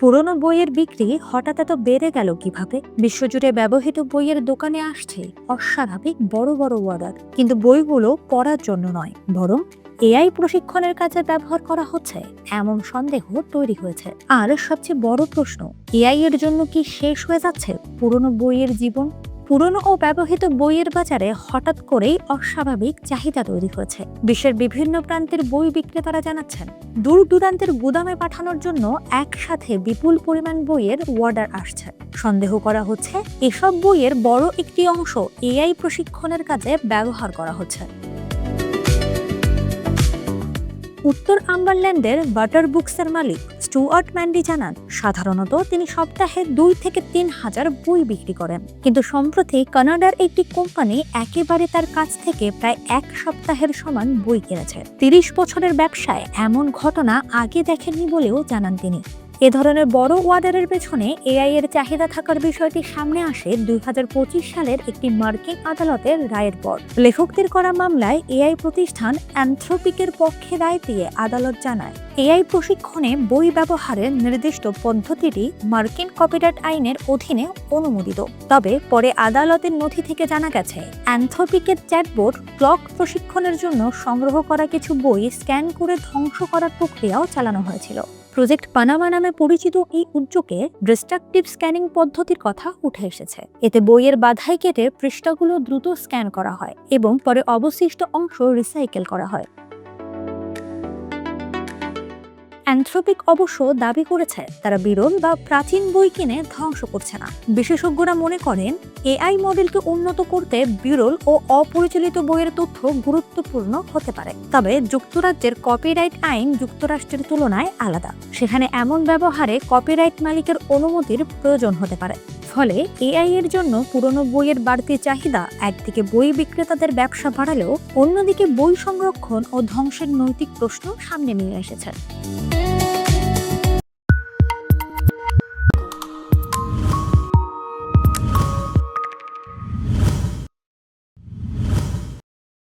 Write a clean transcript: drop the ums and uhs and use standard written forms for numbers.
পুরনো বইয়ের বিক্রি হঠাৎ এত বেড়ে গেল কিভাবে? বিশ্বজুড়ে ব্যবহৃত বইয়ের দোকানে আসছে অস্বাভাবিক বড় বড় অর্ডার, কিন্তু বইগুলো পড়ার জন্য নয়, বরং এআই প্রশিক্ষণের কাজে ব্যবহার করা হচ্ছে এমন সন্দেহ তৈরি হয়েছে। আর সবচেয়ে বড় প্রশ্ন, এআই এর জন্য কি শেষ হয়ে যাচ্ছে পুরনো বইয়ের জীবন? পুরনো ও ব্যবহৃত বইয়ের বাজারে হঠাৎ করেই অস্বাভাবিক চাহিদা তৈরি হয়েছে। বিশ্বের বিভিন্ন প্রান্তের বই বিক্রেতারা জানাচ্ছেন, দূর দূরান্তের গুদামে পাঠানোর জন্য একসাথে বিপুল পরিমাণ বইয়ের অর্ডার আসছে। সন্দেহ করা হচ্ছে এসব বইয়ের বড় একটি অংশ এআই প্রশিক্ষণের কাজে ব্যবহার করা হচ্ছে। উত্তর আম্বারল্যান্ডের বাটার বুকসের মালিক স্টুয়ার্ট ম্যান্ডি জানান, সাধারণত তিনি সপ্তাহে 2 থেকে 3 হাজার বই বিক্রি করেন, কিন্তু সম্প্রতি কানাডার একটি কোম্পানি একেবারে তার কাছ থেকে প্রায় 1 সপ্তাহের সমান বই কিনেছে। 30 বছরের ব্যবসায় এমন ঘটনা আগে দেখেননি বলেও জানান তিনি। এ ধরনের বড় অর্ডারের পেছনে এআই এর চাহিদা থাকার বিষয়টি সামনে আসে 2025 সালের একটি মার্কিন আদালতের রায়ের পর। লেখকদের করা মামলায় এআই প্রতিষ্ঠান অ্যানথ্রোপিকের পক্ষে রায় দিয়ে আদালত জানায়, এআই প্রশিক্ষণে বই ব্যবহারের নির্দিষ্ট পদ্ধতিটি মার্কিন কপিরাইট আইনের অধীনে অনুমোদিত। তবে পরে আদালতের নথি থেকে জানা গেছে, অ্যানথ্রোপিকের চ্যাটবোট ক্লক প্রশিক্ষণের জন্য সংগ্রহ করা কিছু বই স্ক্যান করে ধ্বংস করার প্রক্রিয়াও চালানো হয়েছিল। প্রজেক্ট পানামা নামে পরিচিত এই উদ্যোগে ডিস্ট্রাকটিভ স্ক্যানিং পদ্ধতির কথা উঠে এসেছে। এতে বইয়ের বাধাই কেটে পৃষ্ঠাগুলো দ্রুত স্ক্যান করা হয় এবং পরে অবশিষ্ট অংশ রিসাইকেল করা হয়। অ্যানথ্রোপিক অবশ্য দাবি করেছে, তারা বিরল বা প্রাচীন বই কিনে ধ্বংস করছে না। বিশেষজ্ঞরা মনে করেন, এআই মডেলকে উন্নত করতে বিরল ও অপরিচালিত বইয়ের তথ্য গুরুত্বপূর্ণ হতে পারে। তবে যুক্তরাজ্যের কপিরাইট আইন যুক্তরাষ্ট্রের তুলনায় আলাদা। সেখানে এমন ব্যবহারে কপিরাইট মালিকের অনুমতির প্রয়োজন হতে পারে। ফলে এআই এর জন্য পুরনো বইয়ের বাড়তি চাহিদা একদিকে বই বিক্রেতাদের ব্যবসা বাড়ালেও অন্যদিকে বই সংরক্ষণ ও ধ্বংসের নৈতিক প্রশ্ন সামনে নিয়ে এসেছে।